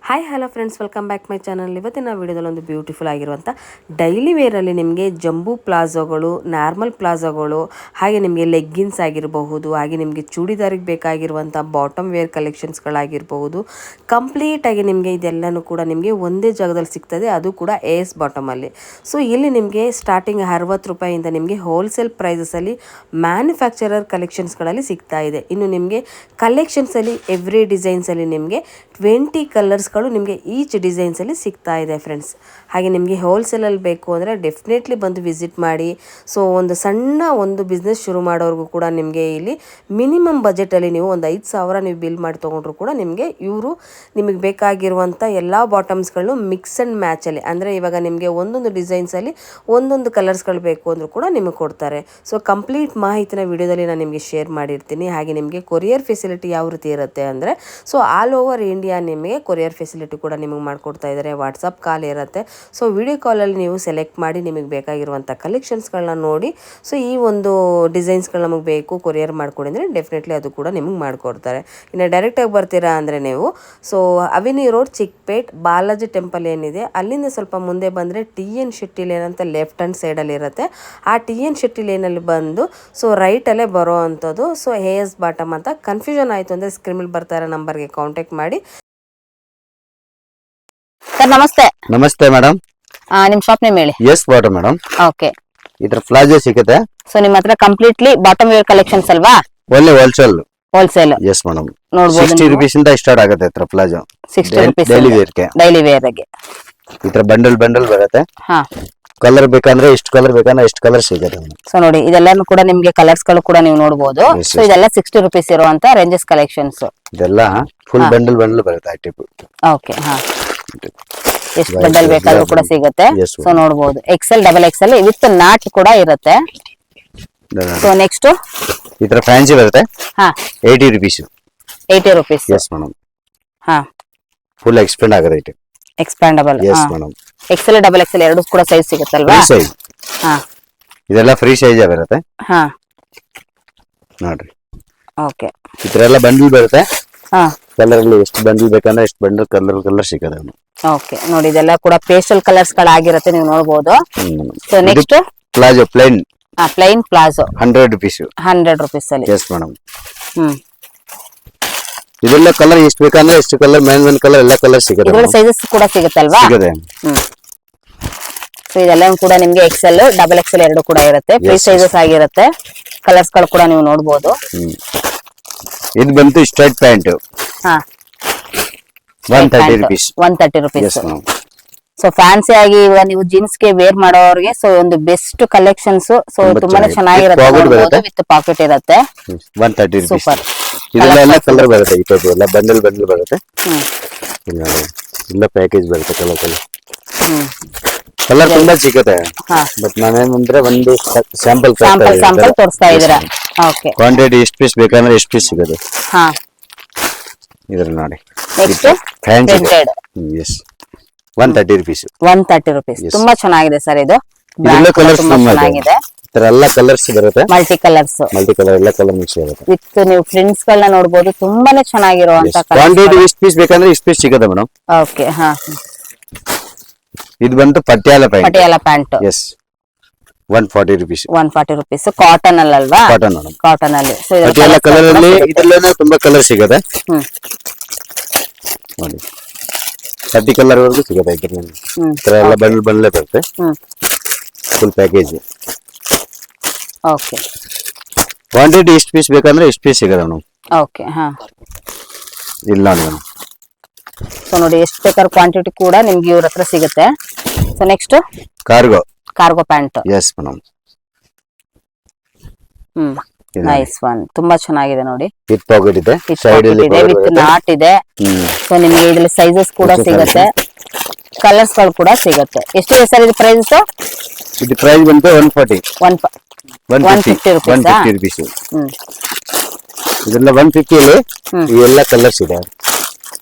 Hi hello friends, welcome back my channel. ಇವತ್ತಿನ ವಿಡಿಯೋದಲ್ಲಿ ಒಂದು ಬ್ಯೂಟಿಫುಲ್ ಆಗಿರುವಂಥ ಡೈಲಿ ವೇರಲ್ಲಿ ನಿಮಗೆ ಜಂಬೂ ಪ್ಲಾಜೋಗಳು, ನಾರ್ಮಲ್ ಪ್ಲಾಜೋಗಳು, ಹಾಗೆ ನಿಮಗೆ ಲೆಗ್ಗಿನ್ಸ್ ಆಗಿರಬಹುದು, ಹಾಗೆ ನಿಮಗೆ ಚೂಡಿದಾರಿಗೆ ಬೇಕಾಗಿರುವಂಥ ಬಾಟಮ್ ವೇರ್ ಕಲೆಕ್ಷನ್ಸ್ಗಳಾಗಿರಬಹುದು. ಕಂಪ್ಲೀಟಾಗಿ ನಿಮಗೆ ಇದೆಲ್ಲನೂ ಕೂಡ ನಿಮಗೆ ಒಂದೇ ಜಾಗದಲ್ಲಿ ಸಿಗ್ತದೆ, ಅದು ಕೂಡ AS ಬಾಟಮಲ್ಲಿ. ಸೊ ಇಲ್ಲಿ ನಿಮಗೆ ಸ್ಟಾರ್ಟಿಂಗ್ 60 ರೂಪಾಯಿಂದ ನಿಮಗೆ ಹೋಲ್ಸೇಲ್ ಪ್ರೈಸಸಲ್ಲಿ ಮ್ಯಾನುಫ್ಯಾಕ್ಚರರ್ ಕಲೆಕ್ಷನ್ಸ್ಗಳಲ್ಲಿ ಸಿಗ್ತಾ ಇದೆ. ಇನ್ನು ನಿಮಗೆ ಕಲೆಕ್ಷನ್ಸಲ್ಲಿ ಎವ್ರಿ ಡಿಸೈನ್ಸಲ್ಲಿ ನಿಮಗೆ 20 ಕಲರ್ಸ್ಗಳು ನಿಮಗೆ ಈಚ್ ಡಿಸೈನ್ಸಲ್ಲಿ ಸಿಗ್ತಾ ಇದೆ ಫ್ರೆಂಡ್ಸ್. ಹಾಗೆ ನಿಮಗೆ ಹೋಲ್ಸೇಲಲ್ಲಿ ಬೇಕು ಅಂದರೆ ಡೆಫಿನೆಟ್ಲಿ ಬಂದು ವಿಸಿಟ್ ಮಾಡಿ. ಸೊ ಒಂದು ಸಣ್ಣ ಒಂದು ಬಿಸ್ನೆಸ್ ಶುರು ಮಾಡೋರಿಗೂ ಕೂಡ ನಿಮಗೆ ಇಲ್ಲಿ ಮಿನಿಮಮ್ ಬಜೆಟಲ್ಲಿ ನೀವು ಒಂದು 5,000 ನೀವು ಬಿಲ್ ಮಾಡಿ ತೊಗೊಂಡ್ರು ಕೂಡ ಇವರು ನಿಮಗೆ ಬೇಕಾಗಿರುವಂಥ ಎಲ್ಲ ಬಾಟಮ್ಸ್ಗಳನ್ನು ಮಿಕ್ಸ್ ಆ್ಯಂಡ್ ಮ್ಯಾಚಲ್ಲಿ, ಅಂದರೆ ಇವಾಗ ನಿಮಗೆ ಒಂದೊಂದು ಡಿಸೈನ್ಸಲ್ಲಿ ಒಂದೊಂದು ಕಲರ್ಸ್ಗಳು ಬೇಕು ಅಂದರೂ ಕೂಡ ನಿಮಗೆ ಕೊಡ್ತಾರೆ. ಸೊ ಕಂಪ್ಲೀಟ್ ಮಾಹಿತಿನ ವಿಡಿಯೋದಲ್ಲಿ ನಾನು ನಿಮಗೆ ಶೇರ್ ಮಾಡಿರ್ತೀನಿ. ಹಾಗೆ ನಿಮಗೆ ಕೊರಿಯರ್ ಫೆಸಿಲಿಟಿ ಯಾವ ರೀತಿ ಇರುತ್ತೆ ಅಂದರೆ, ಸೊ ಆಲ್ ಓವರ್ ಇಂಡಿಯಾ ನಿಮಗೆ ಕೊರಿಯರ್ ಫೆಸಿಲಿಟಿ ಕೂಡ ನಿಮಗೆ ಮಾಡಿಕೊಡ್ತಾ ಇದ್ದಾರೆ. ವಾಟ್ಸಪ್ ಕಾಲ್ ಇರುತ್ತೆ. ಸೊ ವಿಡಿಯೋ ಕಾಲಲ್ಲಿ ನೀವು ಸೆಲೆಕ್ಟ್ ಮಾಡಿ ನಿಮಗೆ ಬೇಕಾಗಿರುವಂಥ ಕಲೆಕ್ಷನ್ಸ್ಗಳನ್ನ ನೋಡಿ, ಸೊ ಈ ಒಂದು ಡಿಸೈನ್ಸ್ಗಳು ನಮಗೆ ಬೇಕು ಕೊರಿಯರ್ ಮಾಡಿಕೊಡಿ ಅಂದರೆ ಡೆಫಿನೆಟ್ಲಿ ಅದು ಕೂಡ ನಿಮಗೆ ಮಾಡಿಕೊಡ್ತಾರೆ. ಇನ್ನು ಡೈರೆಕ್ಟಾಗಿ ಬರ್ತೀರಾ ಅಂದರೆ ನೀವು so avenue road, Chickpet, Balaji temple ಏನಿದೆ ಅಲ್ಲಿಂದ ಸ್ವಲ್ಪ ಮುಂದೆ ಬಂದರೆ TN ಶೆಟ್ಟಿ ಲೇನ್ ಅಂತ ಲೆಫ್ಟ್ ಹ್ಯಾಂಡ್ ಸೈಡಲ್ಲಿ ಇರುತ್ತೆ. ಆ TN ಶೆಟ್ಟಿ ಲೇನಲ್ಲಿ ಬಂದು ಸೊ ರೈಟಲ್ಲೇ ಬರೋ ಅಂಥದ್ದು. ಸೊ AS ಬಾಟಮ್ ಅಂತ ಕನ್ಫ್ಯೂಷನ್ ಆಯಿತು ಅಂದರೆ ಸ್ಕ್ರೀನ್ ಮೇಲೆ ಬರ್ತಾ ಇರೋ ನಂಬರ್ಗೆ ಕಾಂಟ್ಯಾಕ್ಟ್ ಮಾಡಿ. ಸರ್ ನಮಸ್ತೆ. ನಮಸ್ತೆ ಮೇಡಮ್. ನಿಮ್ ಶಾಪ್ ನೇಮ್ ಹೇಳಿ. Yes bottom madam. ಓಕೆ. ಇದ್ರ ಪ್ಲಾಜೋ ಸಿಗುತ್ತೆ. ಸೊ ನಿಮ್ಮ ಹತ್ರ ಕಂಪ್ಲೀಟ್ಲಿ ಬಾಟಮ್ ವೇರ್ ಕಲೆಕ್ಷನ್ಸ್ ಅಲ್ವಾ? ಒಳ್ಳೆ ಹೋಲ್ಸೇಲ್. Yes madam. ನೋಡಬಹುದು. 60 ರೂಪೀಸ್ ಇಂದ ಸ್ಟಾರ್ಟ್ ಆಗುತ್ತೆ ಇದ್ರ ಪ್ಲಾಜೋ. 60 ರೂಪೀಸ್ ಡೈಲಿ ವೇರ್ ಗೆ. ಡೈಲಿ ವೇರ್ ಗೆ ಇದ್ರ ಬಂಡಲ್ ಬರುತ್ತೆ. ಹಾ. ಕಲರ್ ಬೇಕಂದ್ರೆ ಎಷ್ಟು ಕಲರ್ ಬೇಕಂದ್ರೆ ಎಷ್ಟು ಕಲರ್ ಸಿಗುತ್ತೆ. ಸೊ ನೋಡಿ ಇದೆಲ್ಲಾನು ಕೂಡ ನಿಮ್ಗೆ ಕಲರ್ಸ್ ಗಳು ಕೂಡ ನೀವು ನೋಡಬಹುದು. ಸೊ ಇದೆಲ್ಲ 60 ರೂಪೀಸ್ ಇರುವಂತ ರೇಂಜಸ್ ಕಲೆಕ್ಷನ್ಸ್. ಇದೆಲ್ಲ ಫುಲ್ ಬಂಡಲ್ ಬರುತ್ತೆ ಆ ಟೈಪ್. ಓಕೆ. ಹಾ. ಎಷ್ಟು ಬಂಡಲ್ ಬೇಕಾದ್ರೂ ಕೂಡ ಸಿಗುತ್ತೆ. ಸೊ ನೋಡಬಹುದು XL, XXL ವಿತ್ ನಾಟ್ ಕೂಡ ಇರುತ್ತೆ. ಸೊ ನೆಕ್ಸ್ಟ್ ಇದ್ರ ಫ್ಯಾನ್ಸಿ ಬರುತ್ತೆ. ಹಾ. 80 ರೂಪೀಸ್. 80 ರೂಪೀಸ್. Yes madam. ಹಾ. ಫುಲ್ ಎಕ್ಸ್ಪೆಂಡ್ ಆಗುತ್ತೆ. Expandable. Yes madam. XL, XXL ಎರಡು ಕೂಡ ಸೈಜ್ ಸಿಗುತ್ತಲ್ವಾ? ಸೈಜ್. ಹಾ. ಇದೆಲ್ಲ ಫ್ರೀ ಸೈಜ್ ಬರುತ್ತೆ. ಹಾ. ನೋಡ್ರಿ. ಓಕೆ. ಇದ್ರೆಲ್ಲ ಬಂಡಲ್ ಬರುತ್ತೆ. ಹಾ. ಕಲರ್ ಅಲ್ಲಿ ಎಷ್ಟು ಬಂಡಲ್ ಬೇಕಂದ್ರೆ ಎಷ್ಟು ಬಂಡಲ್ ಕಲರ್ ಸಿಗುತ್ತೆ. ಓಕೆ. ನೋಡಿ ಇದೆಲ್ಲ ಕೂಡ ಪೇಸ್ಟಲ್ ಕಲರ್ಸ್ ಗಳಾಗಿರುತ್ತೆ, ನೀವು ನೋಡಬಹುದು. So next palazzo plain. Plain palazzo 100 rupees. 100 rupees ಅಲ್ಲಿ. Yes madam. ಇದೆಲ್ಲ ಕಲರ್ ಎಷ್ಟು ಬೇಕಂದ್ರೆ ಎಷ್ಟು ಕಲರ್, ಮೇನ್ ಕಲರ್ ಎಲ್ಲ ಕಲರ್ ಸಿಗುತ್ತೆ. ಇದರ ಸೈಜಸ್ ಕೂಡ ಸಿಗುತ್ತಲ್ವಾ? ಸಿಗುತ್ತೆ. ಸೊ ಇದೆಲ್ಲ ಕೂಡ ನಿಮ್ಗೆ XL, XXL ಎರಡು ಕೂಡ ಇರುತ್ತೆ. ಫ್ರೀ ಸೈಜಸ್ ಆಗಿರುತ್ತೆ. ಕಲರ್ಸ್ ಗಳು ಕೂಡ ನೀವು ನೋಡಬಹುದು. ಇದು ಬಂತು ಸ್ಟ್ರೈಟ್ ಪ್ಯಾಂಟ್. ಹಾ. 130 rupees. 130 rupees. Yes madam. So fancy ಆಗಿ ಇವಾಗ ನೀವು ಜೀನ್ಸ್ ಗೆ ವೇರ್ ಮಾಡೋರಿಗೆ ಸೊ ಒಂದು ಬೆಸ್ಟ್ ಕಲೆಕ್ಷನ್ಸ್. ಸೊ ತುಂಬಾನೇ ಚೆನ್ನಾಗಿರುತ್ತೆ. ವಿತ್ ಪಾಕೆಟ್ ಇರುತ್ತೆ. 130 ರೂಪೀಸ್. ಸೂಪರ್. ಇದೆಲ್ಲ ಕಲರ್ ಬರುತ್ತೆ. ಈ ಟೈಪ್ ಎಲ್ಲ ಬಂಡಲ್ ಬರುತ್ತೆ. ಇಲ್ಲ ಪ್ಯಾಕೇಜ್ ಬರುತ್ತೆ. ಕಲರ್ ತುಂಬಾ ಸಿಗುತ್ತೆ. ಬಟ್ ನಾನೇನಂದ್ರೆ ಒಂದು ಸ್ಯಾಂಪಲ್ ತೋರಿಸ್ತಾ ಇದ್ದೀರಾ. ಓಕೆ. ಕ್ವಾಂಟಿಟಿ ಎಷ್ಟು ಪೀಸ್ ಬೇಕಂದ್ರೆ ಎಷ್ಟು ಪೀಸ್ ಸಿಗುತ್ತೆ. ಹಾ. ಇದ್ರ ನೋಡಿ. Next printed. Yes 130 rupees. 130 rupees. ತುಂಬಾ ಚೆನ್ನಾಗಿದೆ ಸರ್ ಇದು. ಇದೆಲ್ಲ ಕಲರ್ಸ್ ಚೆನ್ನಾಗಿದೆ. ಎಲ್ಲ ಕಲರ್ಸ್ ಬರುತ್ತೆ. ಮಲ್ಟಿ ಕಲರ್ ಎಲ್ಲ ಕಲರ್ ಮಿಕ್ಸ್ ಇರುತ್ತೆ. ವಿತ್ ನೀವು ಪ್ರಿಂಟ್ಸ್ ಗಳನ್ನ ನೋಡಬಹುದು. ತುಂಬಾನೇ ಚೆನ್ನಾಗಿರುವಂತ ಕ್ವಾಂಟಿಟಿ ಎಷ್ಟು ಪೀಸ್ ಬೇಕಂದ್ರೆ ಇಷ್ಟು ಪೀಸ್ ಸಿಗುತ್ತೆ ಮೇಡಮ್. ಓಕೆ. ಹಾ. ಇದು ಬಂತು Patiala pant. Yes 140 rupees. 140 rupees. Cotton ಅಲ್ವಾ? Cotton madam. ಕಾಟನ್ ಅಲ್ಲಿ. ಪಟಿಯಾಲ ಕಲರ್ ಅಲ್ಲಿ ಇದೆಲ್ಲ ತುಂಬಾ ಕಲರ್ ಸಿಗುತ್ತೆ. ನೋಡಿ 30 ಕಲರ್ ವರೆಗೂ ಸಿಗುತ್ತೆ. ಇದೆಲ್ಲ ಬಂಡಲ್ ಬರುತ್ತೆ. Full package. ಓಕೆ. ಕ್ವಾಂಟಿಟಿ ಎಷ್ಟು ಪೀಸ್ ಬೇಕಂದ್ರೆ ಎಷ್ಟು ಪೀಸ್ ಸಿಗುತ್ತೆ ಮೇಡಮ್. ಓಕೆ. ಹಾ. ಇಲ್ಲ ಮೇಡಮ್. ಸೊ ನೋಡಿ ಎಷ್ಟು ಬೇಕಾದ್ರೂ ಕ್ವಾಂಟಿಟಿ ಕೂಡ ನಿಮ್ಗೆ ಇವ್ರ ಹತ್ರ ಸಿಗುತ್ತೆ. So next cargo pant. Yes madam. Nice one. ತುಂಬಾ ಚೆನ್ನಾಗಿದೆ ನೋಡಿ. ವಿತ್ ಪಾಕೆಟ್ ಇದೆ. ಸೈಡ್ ಅಲ್ಲಿ ವಿತ್ ನಾಟ್ ಇದೆ. ಸೊ ನಿಮಗೆ ಇದ್ರಲ್ಲಿ ಸೈಜಸ್ ಕೂಡ ಸಿಗುತ್ತೆ. ಕಲರ್ಸ್ ಗಳು ಕೂಡ ಸಿಗುತ್ತೆ. ಎಷ್ಟಿದೆ ಸರ್ ಇದು ಪ್ರೈಸ್? ಇದು ಪ್ರೈಸ್ ಬಂತು 140. 150 ರೂಪೀಸ್. ಇದೆಲ್ಲ 150 ಅಲ್ಲಿ ಎಲ್ಲ ಕಲರ್ಸ್ ಇದೆ.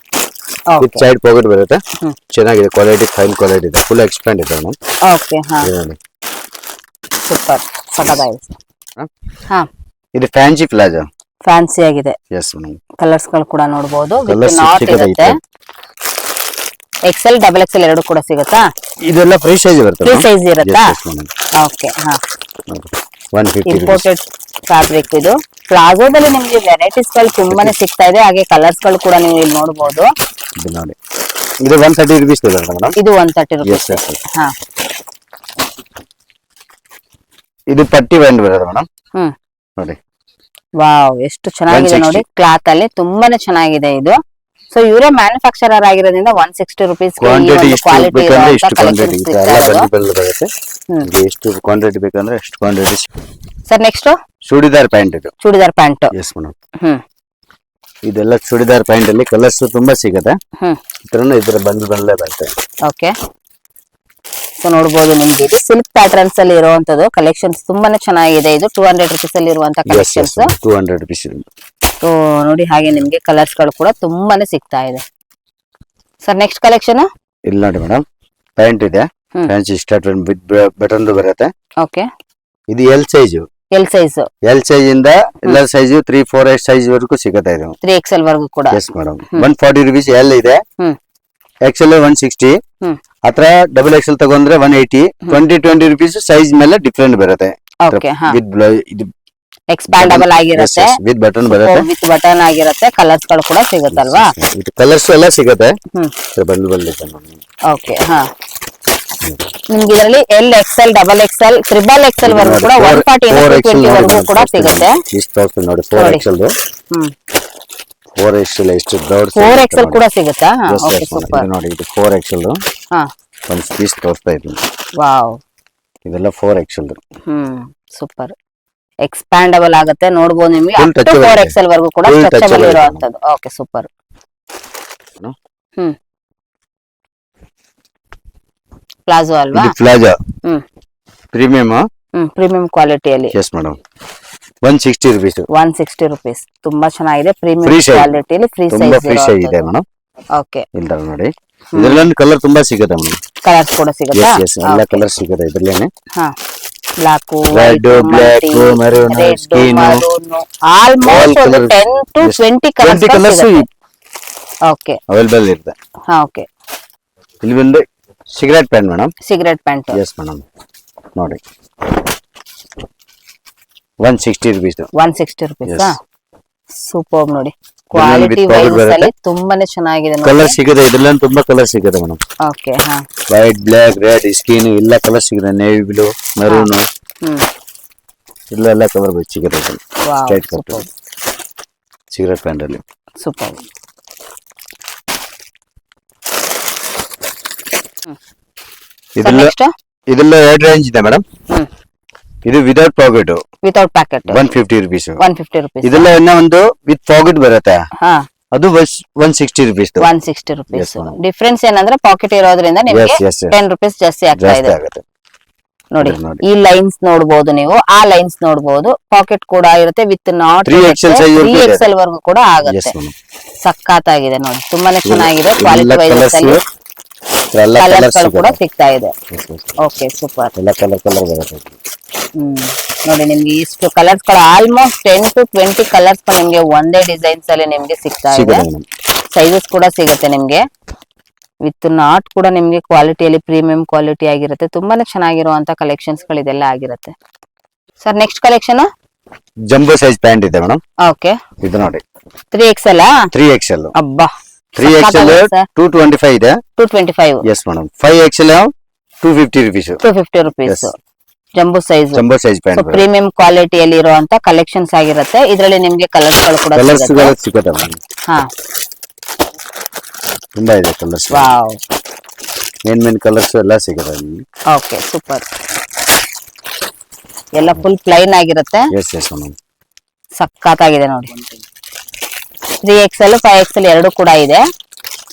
ವಿತ್ ಸೈಡ್ ಪಾಕೆಟ್ ಬರುತ್ತೆ. ಚೆನ್ನಾಗಿದೆ. ಕ್ವಾಲಿಟಿ ಫೈನ್ ಕ್ವಾಲಿಟಿ ಇದೆ. ಫುಲ್ ಎಕ್ಸ್ಪ್ಯಾಂಡ್ ಇದೆ ಮೇಡಮ್. ಓಕೆ. ಹಾ. ಸೂಪರ್. ಸಖತ್ತಾಗಿದೆ. ಹಾ. ಇದು ಫ್ಯಾನ್ಸಿ ಪ್ಲಾಜೋ. ಫ್ಯಾನ್ಸಿ ಆಗಿದೆ. Yes madam. ಕಲರ್ಸ್ ಗಳು ಕೂಡ ನೋಡಬಹುದು. ವಿತ್ ನಾಟ್ ಇರುತ್ತೆ. ಎಕ್ಸೆಲ್ ಡಬಲ್ ಎಕ್ಸೆಲ್ ಎರಡು ಕೂಡ ಸಿಗುತ್ತಾ? ಇದೆಲ್ಲ ಫ್ರೀ ಸೈಜ್ ಬರ್ತದೆ ಫ್ರೀ ಸೈಜ್ ಇರುತ್ತಾ? Yes, madam. ಓಕೆ ಹಾ 150 rupees. ಇಂಪೋರ್ಟೆಡ್ ಫ್ಯಾಬ್ರಿಕ್ ಇದು. ಪ್ಲಾಜೋದಲ್ಲಿ ನಿಮ್ಗೆ ವೆರೈಟೀಸ್ ಗಳು ತುಂಬಾನೇ ಸಿಗ್ತಾ ಇದೆ, ಹಾಗೆ ಕಲರ್ಸ್ ಗಳು ಕೂಡ ನೀವು ಇಲ್ಲಿ ನೋಡಬಹುದು. ಇದು ನೋಡಿ, ಇದು 130 rupees ಬರುತ್ತೆ ಮೇಡಮ್. ಇದು 130 Yes, rupees. yes, yes. ಹಾ ಇದು ಪಟ್ಟಿ ಬ್ಯಾಂಡ್ ಬರುತ್ತೆ ಮೇಡಮ್. ನೋಡಿ ವಾವ್, ಎಷ್ಟು ಚೆನ್ನಾಗಿದೆ 160. ನೋಡಿ, ಕ್ಲಾತ್ ಅಲ್ಲಿ ತುಂಬಾನೇ ಚೆನ್ನಾಗಿದೆ ಇದು. ಸೊ ಇವರೇ ಮ್ಯಾನುಫ್ಯಾಕ್ಚರರ್ ಆಗಿರೋದ್ರಿಂದ 160 rupees ಕ್ವಾಂಟಿಟಿ ಇಷ್ಟು ಕ್ವಾಲಿಟಿ ಬೇಕಂದ್ರೆ ಇಷ್ಟು ಕಲೆಕ್ಷನ್ ಕ್ವಾಂಟಿಟಿ ಸಿಗ್ತಾ ಎಲ್ಲ ಇದೆ. ಬಂದು ಬರುತ್ತೆ. ನಿಮಗೆ ಎಷ್ಟು ಕ್ವಾಂಟಿಟಿ ಬೇಕಂದ್ರೆ ಅಷ್ಟು quantity. Sir next churidar pant ಇದು. Churidar pant. Yes madam. Hmm ಇದೆಲ್ಲ ಚೂಡಿದಾರ್ ಪ್ಯಾಂಟ್ ಅಲ್ಲಿ ಕಲರ್ಸ್ ತುಂಬಾ ಸಿಗುತ್ತೆ. ಹ್ಮ್ ಇದ್ರ ಬಂದು ಬರುತ್ತೆ. ಓಕೆ, ಸೊ ನೋಡಬಹುದು ನಿಮ್ಗೆ ಇದು ಸಿಲ್ಕ್ ಪ್ಯಾಟರ್ನ್ಸ್ ಅಲ್ಲಿ ಇರುವಂತದ್ದು ಕಲೆಕ್ಷನ್ಸ್ ತುಂಬಾನೇ ಚೆನ್ನಾಗಿದೆ. ಇದು 200 rupees ಅಲ್ಲಿ ಇರುವಂತ ಕಲೆಕ್ಷನ್ಸ್. 200 rupees. ಸೊ ನೋಡಿ, ಹಾಗೆ ನಿಮ್ಗೆ ಕಲರ್ಸ್ ಗಳು ಕೂಡ ತುಂಬಾನೇ ಸಿಗ್ತಾ ಇದೆ. ಸರ್ ನೆಕ್ಸ್ಟ್ ಕಲೆಕ್ಷನ್ ಇಲ್ಲಿ ನೋಡಿ ಮೇಡಮ್, ಪ್ಯಾಂಟ್ ಇದೆ. ಫ್ಯಾನ್ಸಿ ಸ್ಟಾರ್ಟ್ ವಿತ್ ಬಟನ್ ಬರುತ್ತೆ. ಓಕೆ, ಇದು L size. L size. L size ಇಂದ ಎಲ್ಲ ಸೈಜ್ 3-4 ಸೈಜ್ ವರೆಗೂ ಸಿಗುತ್ತೆ ಇದು. 3XL ವರೆಗೂ ಕೂಡ. Yes madam. 140 rupees ಎಲ್ ಇದೆ. XL 160. ಹತ್ರ ಡಬಲ್ XL ತಗೊಂಡ್ರೆ 180. 20 rupees ಸೈಜ್ ಮೇಲೆ ಡಿಫ್ರೆಂಟ್ ಬರುತ್ತೆ. ಓಕೆ, ಹಾ ವಿತ್ ಇದು ಎಕ್ಸ್ಪ್ಯಾಂಡಬಲ್ ಆಗಿರುತ್ತೆ, ವಿತ್ ಬಟನ್ ಬರುತ್ತೆ. ವಿತ್ ಬಟನ್ ಆಗಿರುತ್ತೆ, ಕಲರ್ಸ್ ಗಳು ಕೂಡ ಸಿಗುತ್ತಲ್ವಾ? ಇದು ಕಲರ್ಸ್ ಎಲ್ಲ ಸಿಗುತ್ತೆ. ಬಂದು ಓಕೆ, ಹಾ ನಿಮ್ಗೆ ಇದರಲ್ಲಿ XL, double XL, triple XL ವರೆಗೂ ಕೂಡ 140 20 ವರೆಗೂ ಕೂಡ ಸಿಗುತ್ತೆ. ಇಷ್ಟು ನೋಡಿ 4XL. 4XL ಎಷ್ಟು ದೊಡ್ಡ 4XL ಕೂಡ ಸಿಗುತ್ತಾ? Okay, super. ನೋಡಿ ಇದು 4XL. ಹಾ ಒಂದು ಪೀಸ್ ತೋರಿಸ್ತಾ ಇದ್ದೀನಿ. ವಾವ್, ಇದೆಲ್ಲ 4XL. ಸೂಪರ್. ಎಕ್ಸ್ಪ್ಯಾಂಡಬಲ್ ಆಗುತ್ತೆ, ನೋಡಬಹುದು ನಿಮ್ಗೆ. Full up to touchable 4XL ವರೆಗೂ ಕೂಡ Full ಸ್ಟ್ರೆಚಬಲ್ touchable ಇರುವಂತದ್ದು. Okay, super. ಪ್ಲಾಜೋ ಅಲ್ವಾ? ಇದು ಪ್ಲಾಜಾ ಪ್ರೀಮಿಯಂ. ಪ್ರೀಮಿಯಂ ಕ್ವಾಲಿಟಿಯಲ್ಲಿ. Yes madam. 160 rupees. 160 rupees. ತುಂಬಾ ಚೆನ್ನಾಗಿದೆ, ಪ್ರೀಮಿಯಂ Free size. ಕ್ವಾಲಿಟಿಯಲ್ಲಿ ಫ್ರೀ ತುಂಬಾ ಫ್ರೀ ಸೈಜ್ ಇದೆ ಸೈಜ್. ಮೇಡಮ್. ಓಕೆ, ಇಲ್ಲ ನೋಡಿ, ಇದರಲ್ಲಿ ಕಲರ್ ತುಂಬಾ ಸಿಗುತ್ತೆ ಮೇಡಮ್. ಕಲರ್ಸ್ ಕೂಡ ಸಿಗುತ್ತಾ? ಎಸ್ ಎಸ್, ಎಲ್ಲ ಕಲರ್ ಸಿಗುತ್ತೆ ಇದರಲ್ಲೇನೆ. ಹಾ black, red, black, maroon, skin, almost ಒಂದು 10 to 20 ಕಲರ್ಸ್ ಓಕೆ ಅವೈಲೇಬಲ್ ಇರುತ್ತೆ. ಹಾ ಓಕೆ, ಇಲ್ಲಿ ಬಂದು cigarette pant madam. Cigarette pant. Yes madam. ನೋಡಿ 160 rupees. 160 rupees. Yes. ಸೂಪರ್ ನೋಡಿ, ಕ್ವಾಲಿಟಿ ವೈಸ್ ಅಲ್ಲಿ ತುಂಬಾನೇ ಚೆನ್ನಾಗಿದೆ ನೋಡಿ. ಕಲರ್ ಸಿಗುತ್ತೆ ಇದರಲ್ಲಿ, ತುಂಬಾ ಕಲರ್ ಸಿಗುತ್ತೆ ಮೇಡಮ್. ಓಕೆ, ಹಾ ವೈಟ್, ಬ್ಲಾಕ್, ರೆಡ್, ಸ್ಕಿನ್ ಎಲ್ಲ ಕಲರ್ ಸಿಗುತ್ತೆ. ನೇವಿ ಬ್ಲೂ, ಮೆರೂನ್, ಎಲ್ಲ ಕಲರ್ ಸಿಗುತ್ತೆ ಇದರಲ್ಲಿ. Wow, straight cut super cigarette pant ಅಲ್ಲಿ. ಸೂಪರ್. ನೆಕ್ಸ್ಟ್ ಇದೆಲ್ಲ 2 ರೇಂಜ್ ಇದೆ ಮೇಡಮ್. ಇದು without pocket, without packet 150 rupees. 150 rupees. ಇದೆಲ್ಲ ಇನ್ನೂ ಒಂದು ವಿತ್ ಪಾಕೆಟ್ ಬರುತ್ತೆ, ಹಾ ಅದು 160 rupees. 160 rupees. Yes, madam. Difference ಏನಂದ್ರೆ ಪಾಕೆಟ್ ಇರೋದ್ರಿಂದ ನಿಮಗೆ Yes, yes, yes. 10 rupees ಜಾಸ್ತಿ ಆಗ್ತಾ ಜಾಸ್ತಿ ಇದೆ ಆಗುತ್ತೆ. ನೋಡಿ. ನೋಡಿ. ಈ ಲೈನ್ಸ್ ನೋಡಬಹುದು ನೀವು, ಆ ಲೈನ್ಸ್ ನೋಡಬಹುದು. ಪಾಕೆಟ್ ಕೂಡ ಇರುತ್ತೆ ವಿತ್ ನಾಟ್ 3XL size ವರೆಗೂ ಇದೆ. 3XL ವರೆಗೂ ಕೂಡ Yes, ಆಗುತ್ತೆ. madam. ಸಖತ್ತಾಗಿದೆ ನೋಡಿ, ತುಂಬಾನೇ ಚೆನ್ನಾಗಿದೆ. ಎಲ್ಲ ಕ್ವಾಲಿಟಿ ವೈಸ್ colours ಅಲ್ಲಿ ಎಲ್ಲ ಕಲರ್ಸ್ ಕಲರ್ ಕೂಡ ಸಿಗುತ್ತೆ. ಸಿಗ್ತಾ ಇದೆ. Yes, yes. Okay, super. ಎಲ್ಲ ಕಲರ್ ಬರುತ್ತೆ. ನೋಡಿ ನಿಮ್ಗೆ ಇಷ್ಟು ಕಲರ್ಸ್ ಗಳು ಆಲ್ಮೋಸ್ಟ್ 10 to 20 ಕಲರ್ಸ್ ನಿಮ್ಗೆ ಒಂದೇ ಡಿಸೈನ್ಸ್ ಅಲ್ಲಿ ನಿಮ್ಗೆ ಸಿಗ್ತಾ ಇದೆ. ಸಿಗುತ್ತೆ ಮೇಡಮ್. ಸೈಜಸ್ ಕೂಡ ಸಿಗುತ್ತೆ ನಿಮ್ಗೆ ವಿತ್ ನಾಟ್ ಕೂಡ ನಿಮ್ಗೆ ಕ್ವಾಲಿಟಿಯಲ್ಲಿ ಪ್ರೀಮಿಯಂ ಕ್ವಾಲಿಟಿ ಆಗಿರುತ್ತೆ. ತುಂಬಾನೇ ಚೆನ್ನಾಗಿರುವಂತ ಕಲೆಕ್ಷನ್ಸ್ ಗಳು ಇದೆಲ್ಲ ಆಗಿರುತ್ತೆ. Sir next collection jumbo size pant ಇದೆ ಮೇಡಮ್. ಓಕೆ, ಇದು ನೋಡಿ 3XL. 3XL. ಅಬ್ಬಾ, 3XL 225 ಇದೆ. 225. Yes madam. 5XL 250 rupees. 250 rupees. Yes. Jumbo size. Jumbo size pant. Premium ಕ್ವಾಲಿಟಿಯಲ್ಲಿ ಇರುವಂತ ಕಲೆಕ್ಷನ್ಸ್ ಆಗಿರುತ್ತೆ. ಇದರಲ್ಲಿ ನಿಮ್ಗೆ ಕಲರ್ಸ್ ಗಳು ಕೂಡ ಕಲರ್ಸ್ ಸಿಗುತ್ತೆ. ಸಿಗುತ್ತೆ ಮೇಡಮ್. ಹಾ ತುಂಬಾ ಇದೆ ಕಲರ್ಸ್. ವಾವ್, ಮೇನ್ ಕಲರ್ಸ್ ಎಲ್ಲ ಸಿಗುತ್ತೆ ನಿಮಗೆ. Okay, super. ಎಲ್ಲ ಫುಲ್ ಪ್ಲೈನ್ ಆಗಿರುತ್ತೆ. Yes yes madam. ಸಖತ್ತಾಗಿದೆ ನೋಡಿ. 3XL 5XL ಎರಡು ಕೂಡ ಇದೆ.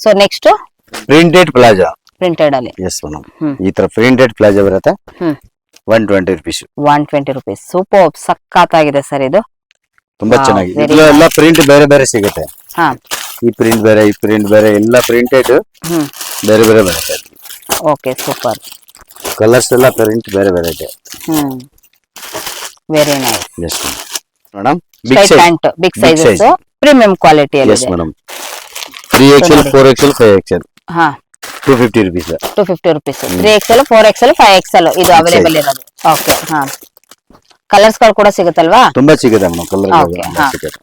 So next printed palazzo. Printed ಅಲ್ಲಿ. Yes madam. ಈ ತರ ಪ್ರಿಂಟೆಡ್ ಪ್ಲಾಜಾ ಬರುತ್ತೆ. 120 rupees. 120 rupees. ಸೂಪರ್, ಸಖತ್ತಾಗಿದೆ ಸರ್ ಇದು. ತುಂಬಾ ಚೆನ್ನಾಗಿದೆ. very ಇದೆಲ್ಲ ಎಲ್ಲ ಪ್ರಿಂಟ್ ಬೇರೆ ಬೇರೆ ಸಿಗುತ್ತೆ. ಹಾ ಈ ಪ್ರಿಂಟ್ ಬೇರೆ, ಈ ಪ್ರಿಂಟ್ ಬೇರೆ, ಎಲ್ಲ ಪ್ರಿಂಟೆಡ್ ಬೇರೆ ಬೇರೆ ಬರುತ್ತೆ. Okay, super. ಕಲರ್ಸ್ ಎಲ್ಲ ಪ್ರಿಂಟ್ ಬೇರೆ ಬೇರೆ ಇದೆ. Very nice. Yes madam. Big straight size. Pant, big sizes, premium quality ಅಲ್ಲಿ ಎಸ್ ಇದೆ. ಮೇಡಮ್. 3XL 4XL 5XL. ಹಾ 250 rupees. 250 rupees. 3XL, 4XL, 5XL ಇದು ಅವೈಲೇಬಲ್ ಇರೋದು. ಓಕೆ. ಹಾ, ಕಲರ್ಸ್ ಗಳು ಕೂಡ ಸಿಗುತ್ತಲ್ವಾ? ತುಂಬಾ ಸಿಗುತ್ತೆ ಮೇಡಮ್, ಕಲರ್ Okay, ಹಾ. ಸಿಗುತ್ತೆ.